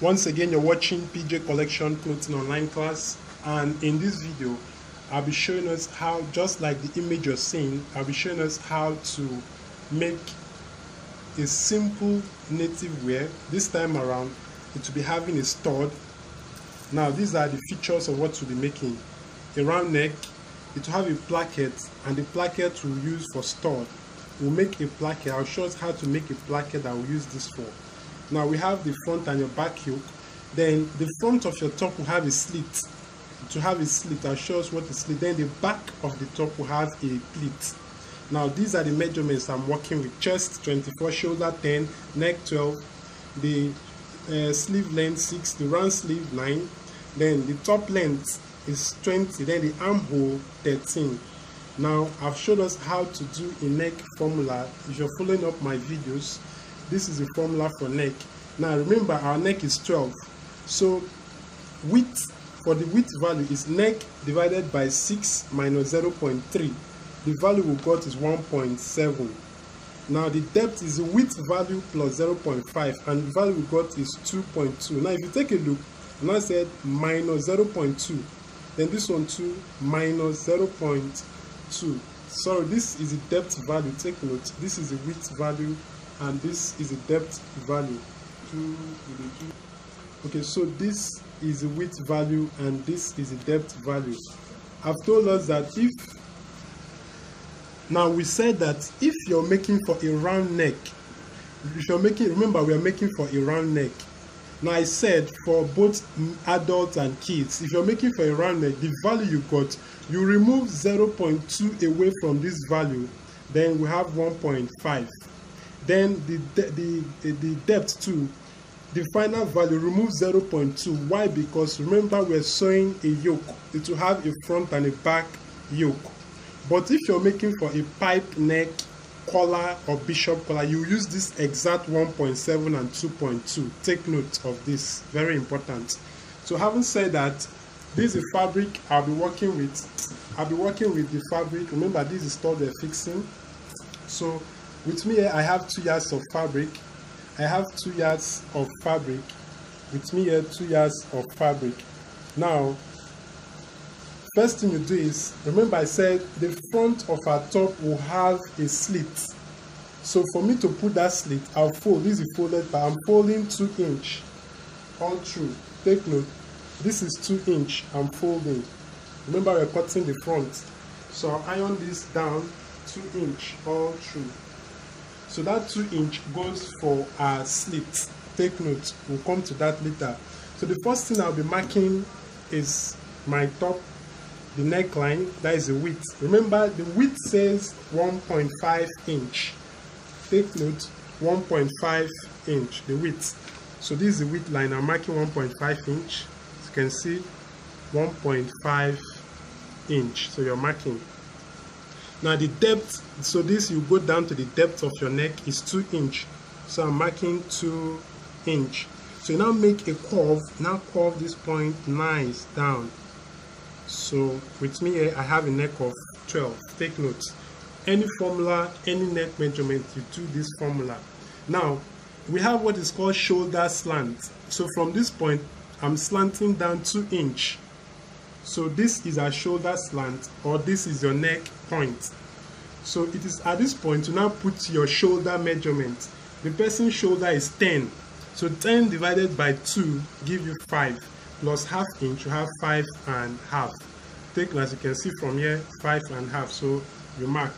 Once again, you're watching PJ Collection Clothing Online class, and in this video I'll be showing us how, just like the image you're seeing, I'll be showing us how to make a simple native wear. This time around it will be having a stud. Now these are the features of what we'll be making. A round neck, it will have a placket, and the placket we'll use for stud. We'll make a placket. I'll show us how to make a placket that we'll use this for. Now we have the front and your back yoke. Then the front of your top will have a slit. To have a slit, I'll show us what is slit. Then the back of the top will have a pleat. Now these are the measurements I'm working with. Chest 24, shoulder 10, neck 12, the sleeve length 6, the round sleeve 9, then the top length is 20, then the armhole 13. Now I've showed us how to do a neck formula. If you're following up my videos, this is the formula for neck. Now remember, our neck is 12, so width, for the width value, is neck divided by 6 minus 0.3. the value we got is 1.7. now the depth is the width value plus 0.5, and the value we got is 2.2. now if you take a look, and I said minus 0.2, then this one too minus 0.2. sorry, this is the depth value. Take note, this is the width value and this is the depth value. Okay, so this is the width value and this is the depth value. I've told us that if, now we said that if you're making for a round neck, if you're making, remember we are making for a round neck. Now I said for both adults and kids, if you're making for a round neck, the value you got, you remove 0.2 away from this value, then we have 1.5. then the depth too, the final value, remove 0.2. why? Because remember we're sewing a yoke, it will have a front and a back yoke. But if you're making for a pipe neck, collar or bishop collar, you use this exact 1.7 and 2.2. take note of this, very important. So having said that, this is the fabric I'll be working with. I'll be working with the fabric. Remember, this is called the fixing. So with me here I have 2 yards of fabric. I have 2 yards of fabric. With me here 2 yards of fabric. Now first thing you do is, remember I said the front of our top will have a slit. So for me to put that slit, I'll fold. This is folded, but I'm folding 2 inch all through. Take note, this is 2 inch I'm folding. Remember we're cutting the front, so I'll iron this down 2 inch all through. So that 2 inch goes for our slit. Take note, we'll come to that later. So the first thing I'll be marking is my top, the neckline, that is the width. Remember the width says 1.5 inch. Take note, 1.5 inch, the width. So this is the width line. I'm marking 1.5 inch. As you can see, 1.5 inch. So you're marking. Now the depth, so this, you go down to the depth of your neck is 2 inch. So I'm marking 2 inch. So you now make a curve. Now curve this point nice down. So with me here I have a neck of 12. Take note, any formula, any neck measurement, you do this formula. Now we have what is called shoulder slant. So from this point I'm slanting down 2 inch. So this is a shoulder slant, or this is your neck point. So it is at this point you now put your shoulder measurement. The person's shoulder is 10, so 10 divided by 2 give you 5, plus half inch, you have 5.5. Take, as you can see from here, 5.5. so you mark.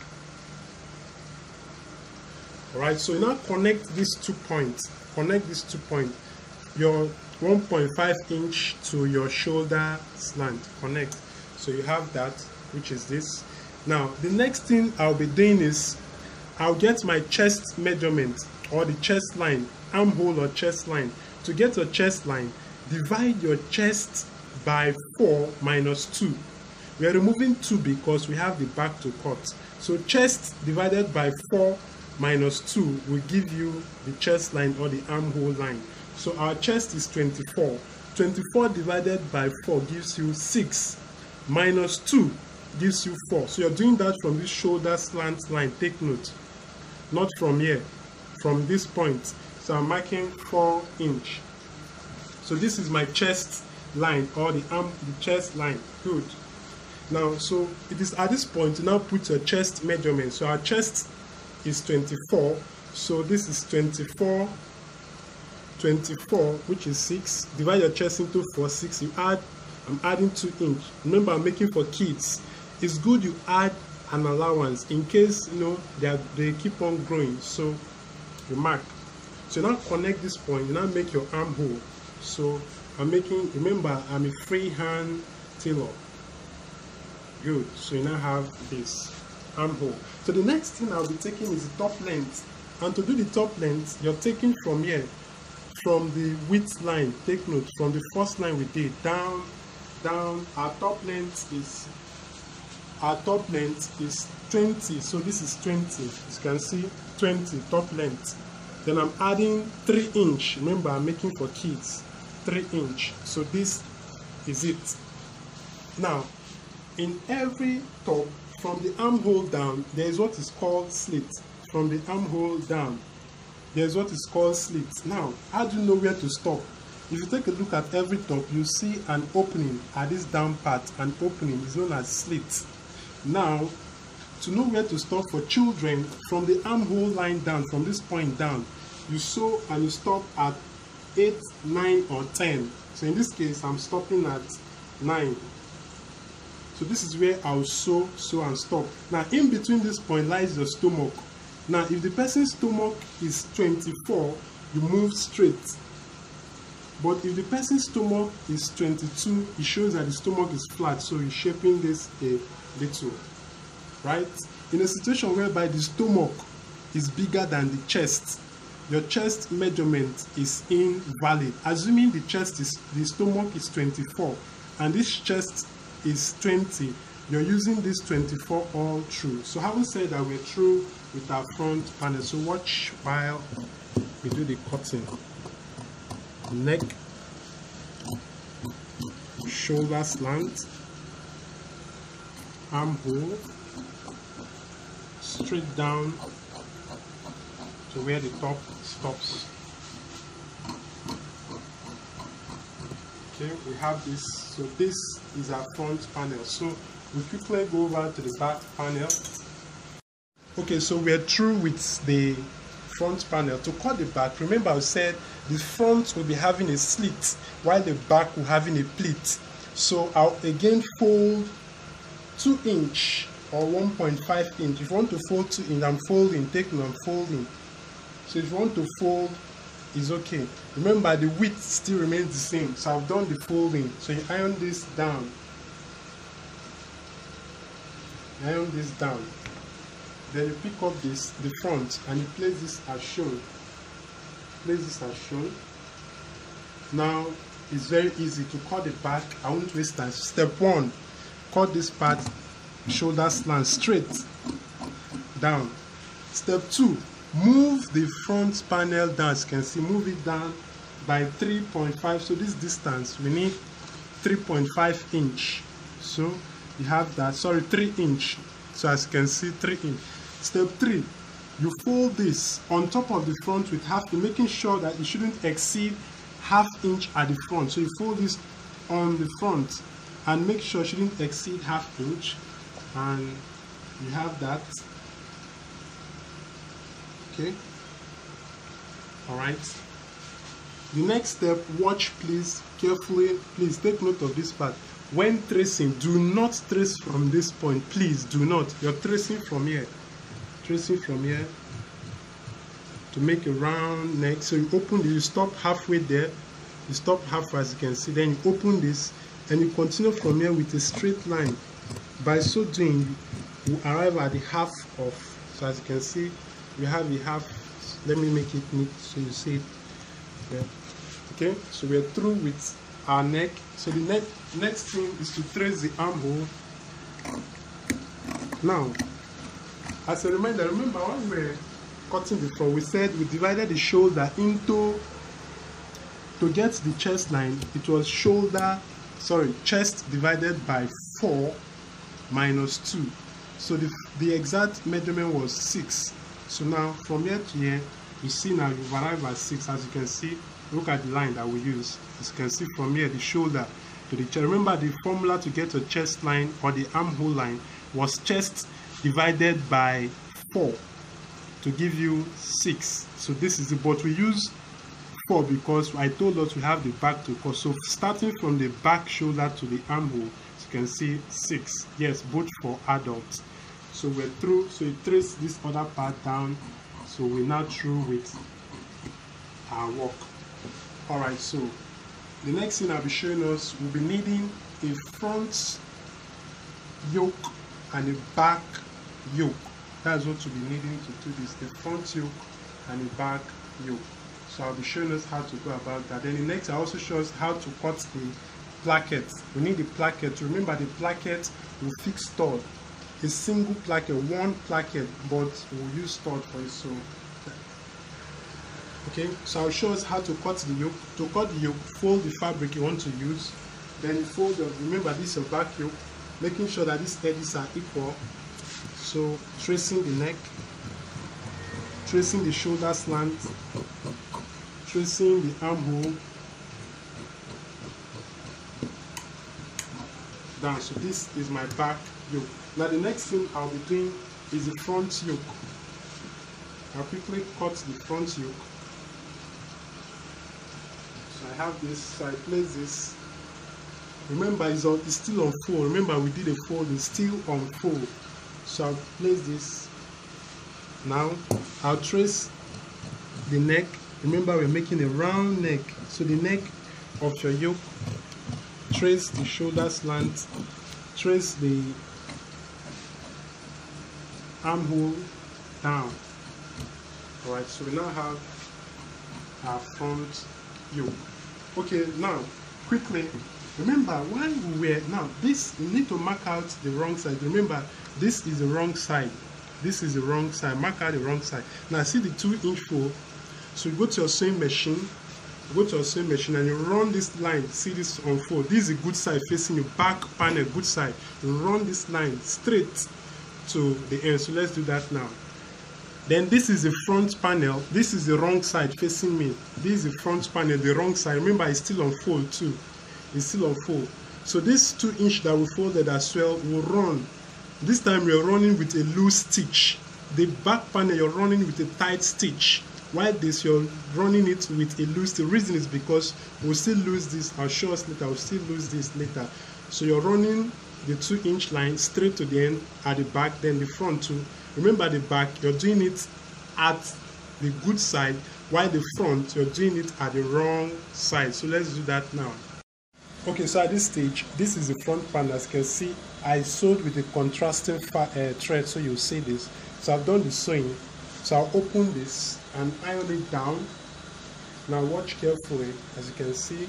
Alright, so you now connect these 2 points. Connect these 2 points. Your 1.5 inch to your shoulder slant. Connect. So you have that, which is this. Now the next thing I'll be doing is I'll get my chest measurement, or the chest line, armhole or chest line. To get your chest line, divide your chest by 4 minus 2. We are removing 2 because we have the back to cut. So chest divided by 4 minus 2 will give you the chest line or the armhole line. So our chest is 24. 24 divided by 4 gives you 6. Minus 2 gives you 4. So you're doing that from this shoulder slant line. Take note. Not from here. From this point. So I'm marking 4 inch. So this is my chest line, or the chest line. Good. Now, so it is at this point you now put your chest measurement. So our chest is 24, so this is 24, which is 6. Divide your chest into 4, 6. You add, I'm adding 2 inch. Remember, I'm making for kids. It's good you add an allowance in case they keep on growing. So you mark. So now connect this point. You now make your armhole. So I'm making. Remember, I'm a freehand tailor. Good. So you now have this armhole. So the next thing I'll be taking is the top length. And to do the top length, you're taking from here, from the width line. Take note, from the first line we did, down. Our top length is 20. So this is 20. As you can see, 20 top length. Then I'm adding 3 inch. Remember, I'm making for kids. 3 inch. So this is it. Now, in every top, from the armhole down, there is what is called slit. From the armhole down, there is what is called slit. Now, how do you know where to stop? If you take a look at every top, you see an opening at this down part. An opening is known as slit. Now, to know where to stop for children, from the armhole line down, from this point down, you sew and you stop at 8, 9, or 10. So in this case, I'm stopping at 9. So this is where I'll sew and stop. Now, in between this point lies your stomach. Now, if the person's stomach is 24, you move straight. But if the person's stomach is 22, it shows that the stomach is flat, so you're shaping this a little, right? In a situation whereby the stomach is bigger than the chest, your chest measurement is invalid. Assuming the stomach is 24 and this chest is 20, you're using this 24 all through. So having said that, we're through with our front panel. So watch while we do the cutting. Neck, shoulder slant, armhole, straight down to where the top stops. Okay, we have this. So this is our front panel. So we quickly go over to the back panel. Okay, so we're through with the front panel. To cut the back, remember I said the front will be having a slit while the back will having a pleat. So I'll again fold 2 inch or 1.5 inch. If you want to fold 2 inch, I'm folding. Take note, I'm folding. So if you want to fold, it's okay. Remember, the width still remains the same. So I've done the folding. So you iron this down. Iron this down. Then you pick up this, the front, and you place this as shown. Place this as shown. Now, it's very easy to cut the back. I won't waste time. Step 1, cut this part, shoulder slant straight down. Step 2, move the front panel down. As you can see, move it down by 3.5. So this distance, we need 3.5 inch. So you have that, 3 inch. So as you can see, 3 inch. Step 3, you fold this on top of the front with half, making sure that it shouldn't exceed ½ inch at the front. So you fold this on the front and make sure it shouldn't exceed ½ inch, and you have that. Okay, all right. The next step, watch please carefully. Please take note of this part. When tracing, do not trace from this point. Please do not. You're tracing from here. Tracing from here to make a round neck. So you open this, you stop halfway there. You stop halfway, as you can see. Then you open this and you continue from here with a straight line. By so doing, you arrive at the half of. So as you can see, you have the half. Let me make it neat so you see it. Yeah. Okay, so we're through with our neck. So the next thing is to trace the armhole. Now, as a reminder, remember when we were cutting before, we said we divided the shoulder into, to get the chest line, it was chest divided by 4 minus 2. So the exact measurement was 6. So now from here to here, you see now you've arrived at 6. As you can see, look at the line that we use. As you can see from here, the shoulder to the chest. Remember, the formula to get a chest line or the armhole line was chest divided by 4 to give you 6. So this is the, but we use 4 because I told us we have the back to cut. So starting from the back shoulder to the armhole, as you can see, 6. Yes, both for adults. So we're through. So you trace this other part down. So we're now through with our work. All right, so the next thing I'll be showing us, we'll be needing a front yoke and a back yoke. That's what we'll be needing to do this, the front yoke and the back yoke. So I'll be showing us how to go about that. Then the next, I also show us how to cut the placket. We need the placket. Remember, the placket will fix stud. A single placket, one placket, but we'll use stud for it. So okay, so I'll show us how to cut the yoke. To cut the yoke, fold the fabric you want to use. Then you fold the, remember this is your back yoke, making sure that these edges are equal. So tracing the neck, tracing the shoulder slant, tracing the armhole down. So this is my back yoke. Now the next thing I'll be doing is the front yoke. I'll quickly cut the front yoke. So I have this, so I place this. Remember, it's still on fold. Remember, we did a fold, it's still on fold. So I'll place this. Now I'll trace the neck. Remember, we're making a round neck. So the neck of your yoke, trace the shoulder slant, trace the armhole down. Alright, so we now have our front yoke. Okay, now quickly, remember while we were, now this, you need to mark out the wrong side. Remember, this is the wrong side, this is the wrong side. Mark out the wrong side. Now see the 2-inch fold. So you go to your sewing machine, and you run this line. See this unfold. This is a good side facing your back panel, good side. You run this line straight to the end. So let's do that now. Then this is the front panel. This is the wrong side facing me. This is the front panel, the wrong side. Remember, it's still on fold too. It's still on fold. So this 2-inch that we folded as well will run. This time we're running with a loose stitch. The back panel you're running with a tight stitch. While this you're running it with a loose. The reason is because we'll still lose this. I'll show us later. We'll still lose this later. So you're running the 2-inch line straight to the end at the back, then the front too. Remember, the back you're doing it at the good side, while the front you're doing it at the wrong side. So let's do that now. Okay, so at this stage, this is the front panel. As you can see, I sewed with a contrasting thread, so you'll see this. So I've done the sewing. So I'll open this and iron it down. Now watch carefully. As you can see,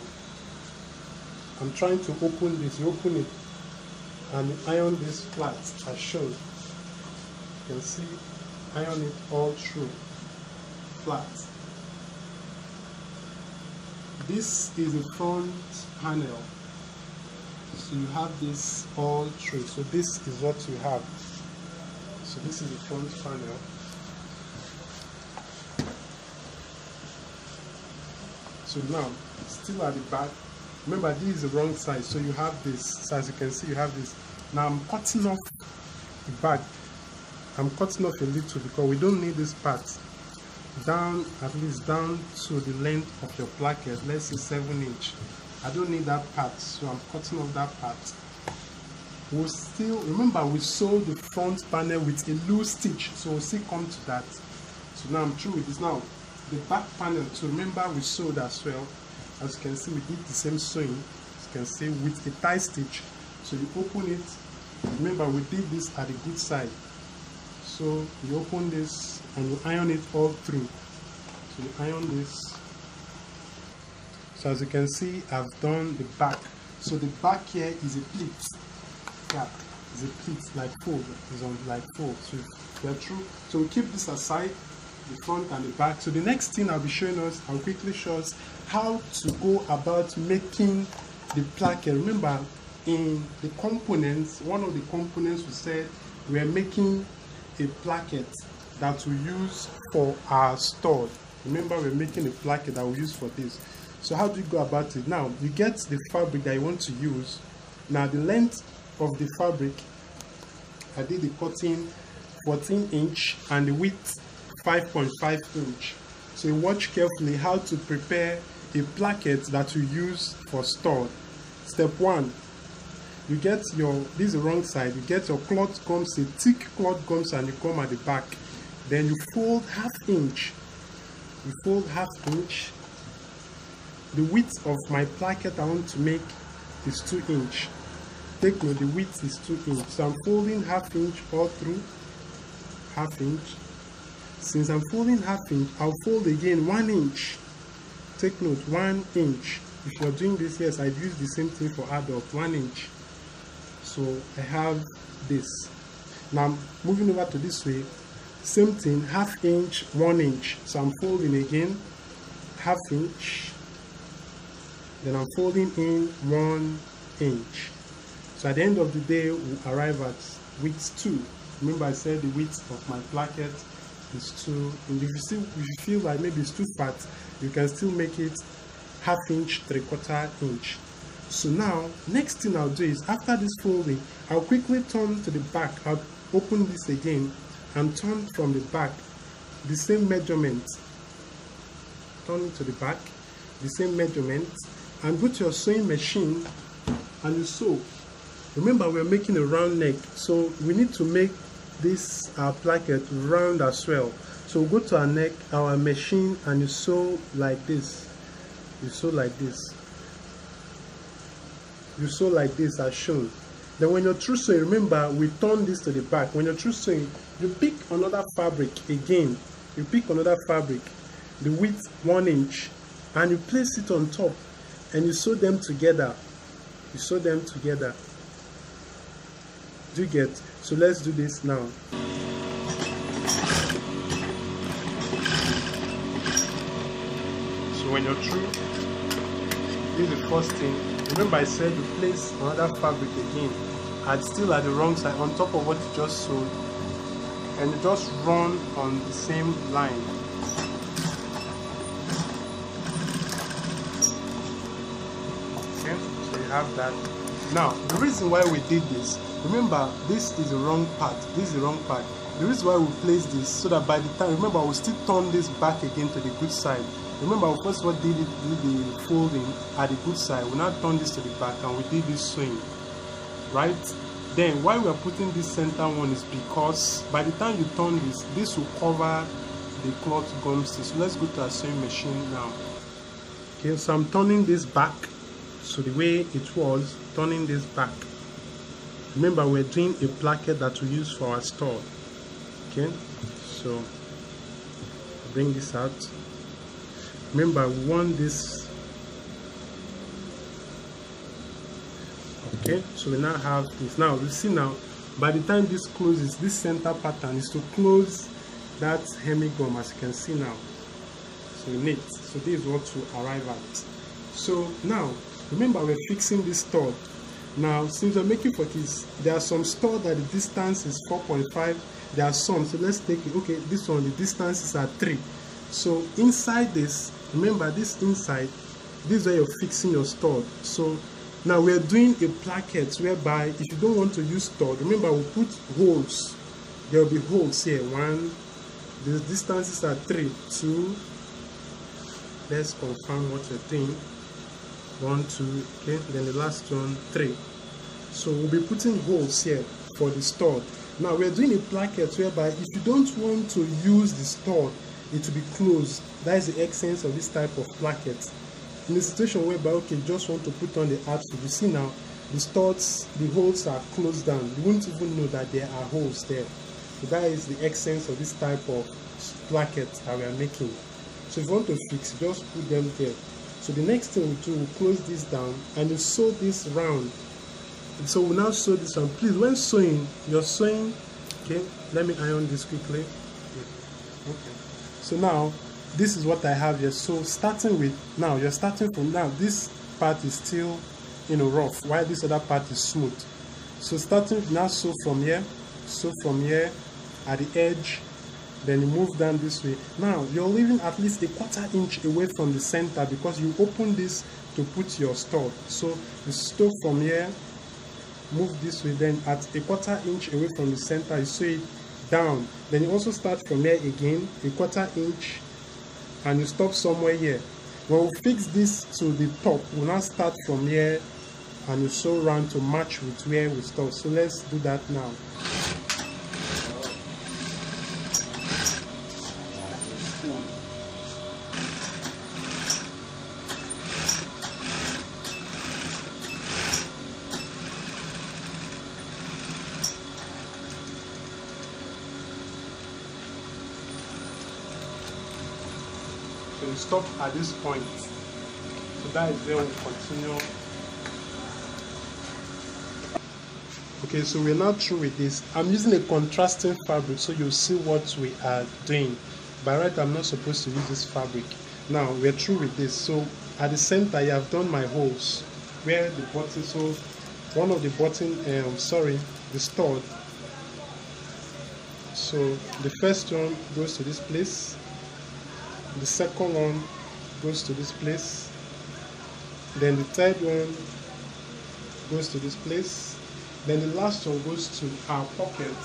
I'm trying to open this. You open it and iron this flat as shown. You can see, iron it all through flat. This is the front panel. So you have this all through. So this is what you have. So this is the front panel. So now, still at the back, remember this is the wrong side, so you have this. So as you can see, you have this. Now I'm cutting off the back. I'm cutting off a little because we don't need this part. Down, at least down to the length of your placket. Let's say 7-inch. I don't need that part, so I'm cutting off that part. We'll still, remember we sewed the front panel with a loose stitch, so we'll still come to that. So now I'm through with this. Now the back panel, so remember we sewed as well. As you can see, we did the same sewing, as you can see, with a tie stitch. So you open it. Remember we did this at the good side. So you open this and you iron it all through. So you iron this. So as you can see, I've done the back. So the back here is a pleat. Yeah, it's a pleat like fold. It's on like fold. So they're true. So we keep this aside, the front and the back. So the next thing I'll be showing us, I'll quickly show us how to go about making the placket. Remember, in the components, one of the components we said we are making a placket that we use for our stud. Remember, we're making a placket that we'll use for this. So how do you go about it? Now, you get the fabric that you want to use. Now, the length of the fabric, I did the cutting 14 inch and the width 5.5 inch. So you watch carefully how to prepare a placket that you use for store. Step 1, you get your, this is the wrong side, you get your cloth gums, a thick cloth gums, and you come at the back. Then you fold half inch. You fold half inch. The width of my placket I want to make is 2 inch. Take note, the width is 2 inch. So I'm folding half inch all through. Half inch. Since I'm folding half inch, I'll fold again 1 inch. Take note, 1 inch. If you're doing this, yes, I'd use the same thing for adult, 1 inch. So I have this. Now I'm moving over to this way. Same thing, half inch, 1 inch. So I'm folding again, half inch. Then I'm folding in 1 inch. So at the end of the day, we'll arrive at width 2. Remember, I said the width of my placket is 2. And if you feel like maybe it's too fat, you can still make it half inch, 3/4 inch. So now, next thing I'll do is, after this folding, I'll quickly turn to the back. I'll open this again and turn from the back the same measurement. Turn it to the back, the same measurement, and go to your sewing machine and you sew. Remember, we're making a round neck, so we need to make this placket round as well. So go to our neck, our machine, and you sew like this. You sew like this. You sew like this as shown. Then when you're through sewing, remember, we turn this to the back. When you're through sewing, you pick another fabric again. You pick another fabric, the width 1 inch, and you place it on top, and you sew them together. You sew them together. Do you get? So let's do this now. So when you're through, this is the first thing. Remember, I said you place another fabric again, and still at the wrong side on top of what you just sewed, and you just run on the same line. Okay, so you have that. Now, the reason why we did this, remember, this is the wrong part. This is the wrong part. The reason why we placed this, so that by the time, remember, we'll still turn this back again to the good side. Remember, we first what did the folding at the good side. We now turn this to the back and we did this sewing, right? Then why we are putting this center one is because by the time you turn this, this will cover the cloth gums. So let's go to our sewing machine now. Okay, so I'm turning this back. So the way it was, turning this back. Remember, we're doing a placket that we use for our store. Okay, so bring this out. Remember, we want this. Okay, so we now have this. Now you see, now by the time this closes, this center pattern is to close that hemigum, as you can see now. So neat. So this is what to arrive at. So now remember, we're fixing this stud. Now since we're making for this, there are some stud that the distance is 4.5. There are some, so let's take it. Okay, this one, the distance is at 3. So inside this, remember, this inside, this is where you're fixing your stud. So now we're doing a placket whereby if you don't want to use stud, remember, we'll put holes. There will be holes here. 1, the distance is at 3, 2. Let's confirm what you're doing. 1, 2, okay, then the last one, 3. So we'll be putting holes here for the stud. Now we're doing a placket whereby if you don't want to use the stud, it will be closed. That is the essence of this type of placket. In a situation whereby, okay, you just want to put on the outsole, you see now the studs, the holes are closed down. You won't even know that there are holes there. So that is the essence of this type of placket that we are making. So if you want to fix, just put them there. So the next thing we do, we'll close this down and you sew this round. So we'll now sew this one. Please, when sewing, you're sewing. Okay, let me iron this quickly. Okay. So now this is what I have here. So starting with, now you're starting from now, this part is still, you know, rough, while this other part is smooth. So starting now, sew from here at the edge, then you move down this way. Now you're leaving at least a 1/4 inch away from the center because you open this to put your stud. So you sew from here, move this way, then at a 1/4 inch away from the center you sew it down. Then you also start from here again, a 1/4 inch, and you stop somewhere here. When we fix this to the top, we'll now start from here and you sew round to match with where we stop. So let's do that now. So you stop at this point. So that is where we continue. Okay, so we're now through with this. I'm using a contrasting fabric so you'll see what we are doing. By right, I'm not supposed to use this fabric. Now we're through with this. So at the center, I have done my holes where the button. So one of the button, the stud. So the first one goes to this place. The second one goes to this place. Then the third one goes to this place. Then the last one goes to our pocket.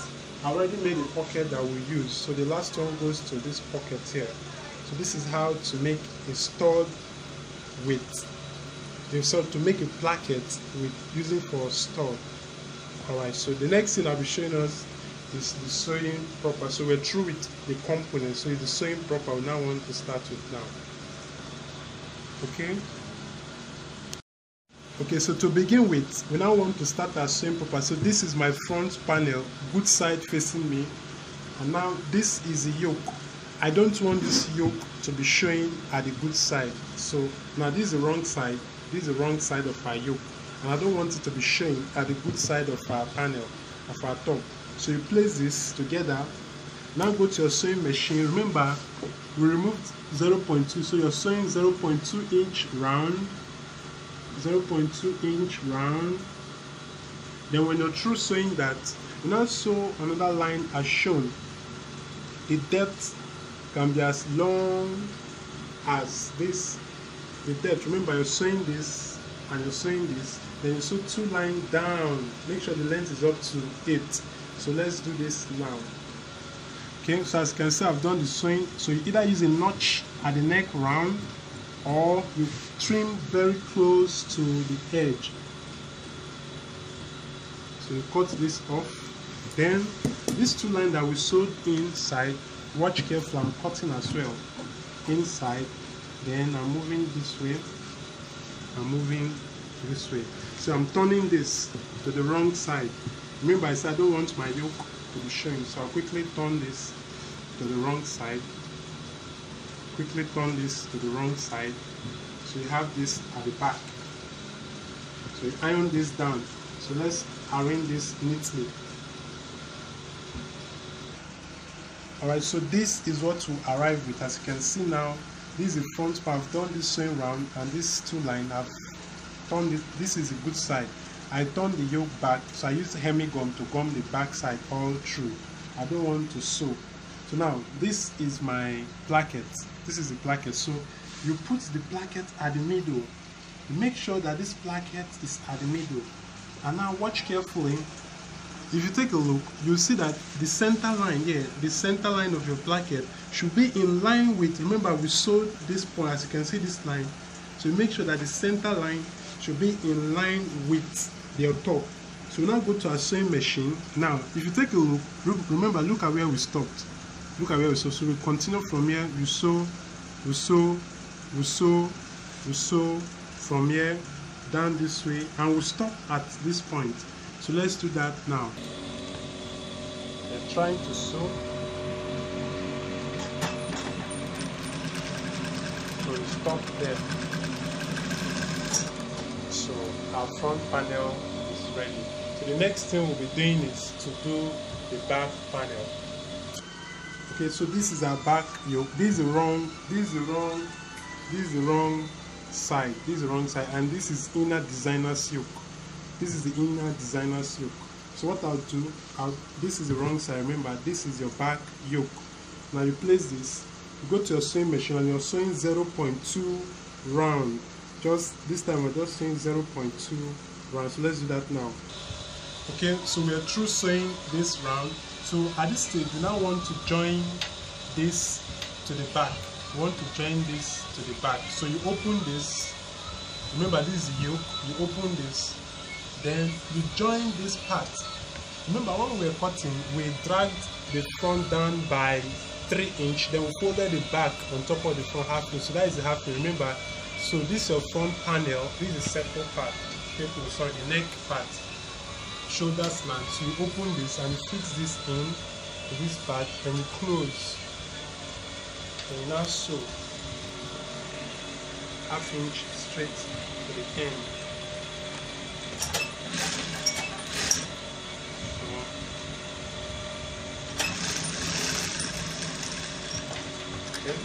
I already made a pocket that we use. So the last one goes to this pocket here. So this is how to make a stud with, to make a placket with using for a stud. Alright, so the next thing I'll be showing us is the sewing proper. So we're through with the components. So the sewing proper we now want to start with now. Okay, so to begin with, we now want to start our sewing proper. So this is my front panel, good side facing me, and now this is the yoke. I don't want this yoke to be showing at the good side. So now this is the wrong side. This is the wrong side of our yoke, and I don't want it to be showing at the good side of our panel, of our top. So you place this together. Now go to your sewing machine. Remember, we removed 0.2, so you're sewing 0.2 inch round, 0.2 inch round. Then when you're through sewing that, you now sew another line as shown. The depth can be as long as this. The depth, remember, you're sewing this and you're sewing this, then you sew 2 lines down. Make sure the length is up to 8. So let's do this now. Okay, so as you can see, I've done the sewing. So you either use a notch at the neck round, or you trim very close to the edge. So you cut this off. Then these 2 lines that we sewed inside, watch carefully, I'm cutting as well inside. Then I'm moving this way, I'm moving this way. So I'm turning this to the wrong side. Remember, I said I don't want my yoke to be showing, so I'll quickly turn this to the wrong side. Quickly turn this to the wrong side. So you have this at the back. So you iron this down. So let's arrange this neatly. Alright, so this is what we arrive with. As you can see now, this is the front part. I've done this sewing round, and this 2 line I've turned it. This is the good side. I turned the yoke back, so I used hemi gum to gum the back side all through. I don't want to sew. So now this is my placket. This is the placket. So you put the placket at the middle. Make sure that this placket is at the middle. And now watch carefully. If you take a look, you'll see that the center line here, the center line of your placket should be in line with, remember we sewed this point, as you can see this line. So you make sure that the center line should be in line with your top. So we now go to our sewing machine. Now, if you take a look, remember, look at where we stopped. Look at where we stopped. So we continue from here. You sew, we sew, we sew, we sew from here down this way, and we'll stop at this point. So let's do that now. We're trying to sew. So we stop there. So our front panel is ready. So the next thing we'll be doing is to do the back panel. Okay, so this is our back yoke. This is the wrong side. This is the wrong side, and this is inner designer's yoke. This is the inner designer's yoke. So what I'll do, this is the wrong side. Remember, this is your back yoke. Now you place this, you go to your sewing machine and you're sewing 0.2 round. Just this time we're just sewing 0.2 round. So let's do that now. Okay, so we are through sewing this round. So at this stage we now want to join this to the back. We want to join this to the back. So you open this, remember this is yoke, you open this, then you join this part. Remember when we were cutting, we dragged the front down by 3 inch, then we folded the back on top of the front half inch. So that is the half inch, remember. So this is your front panel, this is the circle part, sorry, the neck part, shoulder slant. So you open this and you fix this in to this part, and you close, and you now sew half inch straight to the end. Okay.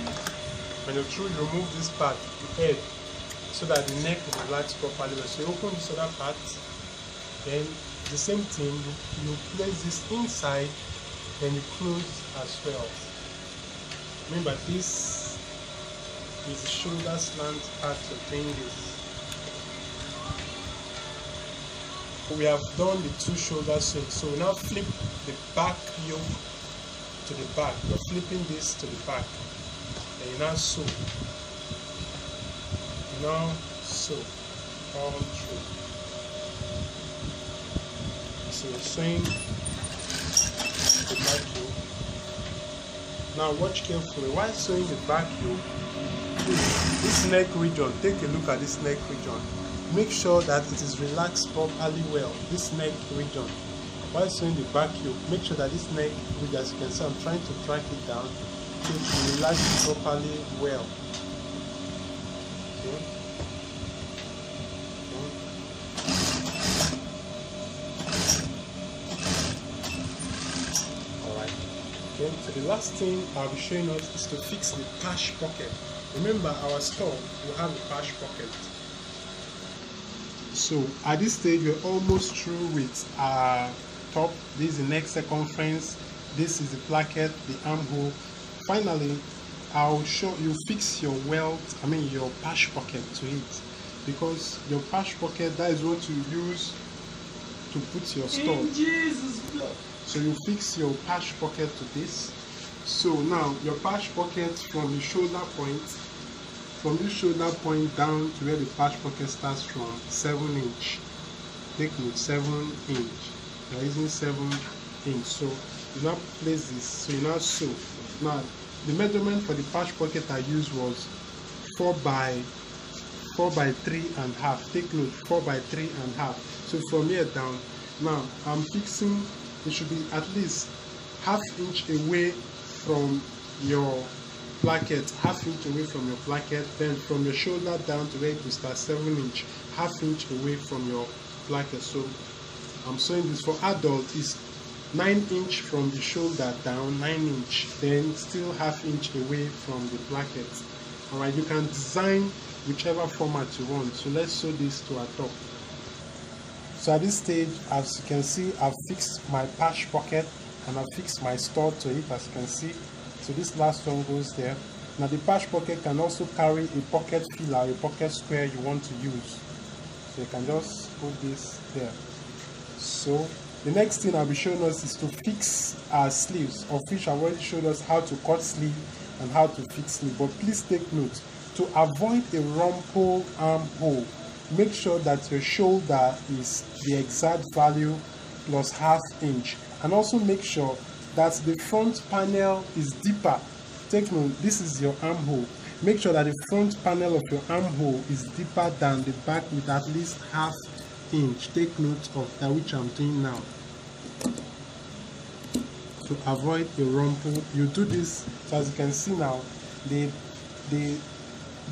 When you're through, you remove this part, the head, so that the neck will relax properly. So you open this other part, then the same thing, you place this inside, then you close as well. Remember, this is the shoulder slant part of doing this. We have done the 2 shoulder seams, so we now flip the back yoke to the back. We're flipping this to the back, and you now sew. You now sew all through. So we're sewing the back yoke. Now watch carefully. While sewing the back yoke, this neck region, take a look at this neck region. Make sure that it is relaxed properly well, this neck region. While sewing the back yoke, make sure that this neck region, as you can see, I'm trying to drag it down, so it will relax properly well. Okay. Alright. Okay, so the last thing I'll be showing us is to fix the patch pocket. Remember, our store will have a patch pocket. So at this stage we're almost through with our top. This is the neck circumference, this is the placket, the armhole. Finally, I'll show you fix your your patch pocket to it, because your patch pocket, that is what you use to put your store. In Jesus' blood. So you fix your patch pocket to this. So now your patch pocket from the shoulder point, from this shoulder point down to where the patch pocket starts from, 7 inch. Take note, 7 inch. You're using 7 inch. So you now place this. So you now sew. Now the measurement for the patch pocket I used was 4 by 3.5. Take note, 4 by 3.5. So from here down, now I'm fixing. It should be at least ½ inch away from your placket, ½ inch away from your placket. Then from your shoulder down to where it will start, 7 inch, ½ inch away from your placket. So I'm sewing this for adult is 9 inch from the shoulder down, 9 inch, then still ½ inch away from the placket. Alright, you can design whichever format you want. So let's sew this to our top. So at this stage, as you can see, I've fixed my patch pocket and I've fixed my store to it, as you can see. So this last one goes there. Now the patch pocket can also carry a pocket filler, a pocket square you want to use. So you can just put this there. So the next thing I'll be showing us is to fix our sleeves, of which I've already showed us how to cut sleeve and how to fix sleeve. But please take note, to avoid a rumple armhole, make sure that your shoulder is the exact value plus ½ inch, and also make sure that the front panel is deeper. Take note, this is your armhole. Make sure that the front panel of your armhole is deeper than the back with at least ½ inch. Take note of that, which I'm doing now. To avoid a rumple, you do this. So as you can see now, the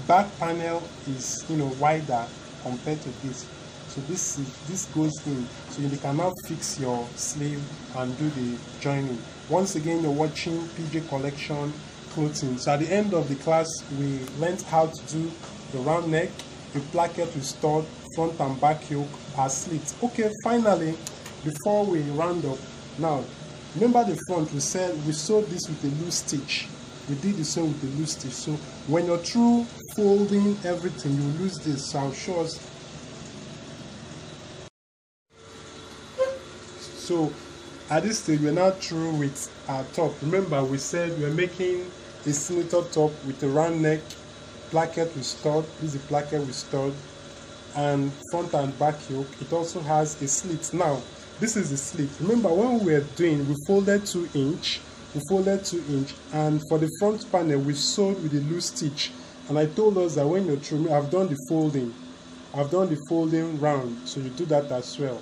back panel is wider compared to this. So this goes in, so you can now fix your sleeve and do the joining. Once again, you're watching PJ Collection Clothing. So at the end of the class, we learned how to do the round neck, the placket with stud, front and back yoke, our slits. Okay, finally, before we round up, now Remember the front, we said we sewed this with a loose stitch. We did the sewing with a loose stitch. So when you're through folding everything, you lose this. So I'll show us. So at this stage, we're now through with our top. Remember, we said we're making a senator top with a round neck, placket we stud. This is the placket we stud, and front and back yoke. It also has a slit. Now, this is the slit. Remember, when we were doing, we folded 2 inch. We folded 2 inch, and for the front panel, we sewed with a loose stitch. And I told us that when you're through, I've done the folding. I've done the folding round, so you do that as well.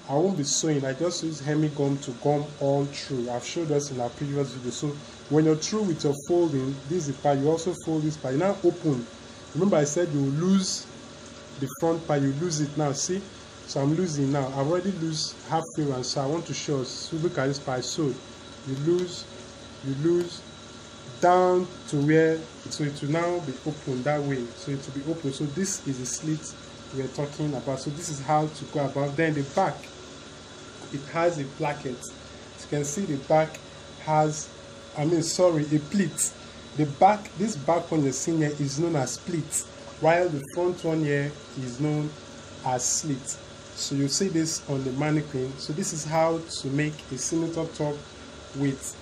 I won't be sewing, I just use hemi gum to gum all through. I've showed us in our previous video. So when you're through with your folding, this is the part, you also fold this part. You now open. Remember I said you lose the front part, you lose it now, see? So I'm losing now. I've already lose halfway around, so I want to show us. So look at this part. So you lose down to where, so it will now be open that way. So it will be open. So this is the slit we're talking about. So this is how to go about. Then the back, it has a placket. As you can see, the back has, a pleat. The back, this back one you're seeing here is known as pleat, while the front one here is known as slit. So you see this on the mannequin. So this is how to make a senator top with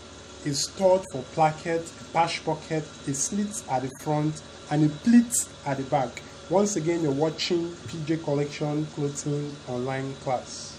a stud for placket, a patch pocket, a slit at the front, and a pleat at the back. Once again, you're watching PJ Collection Clothing online class.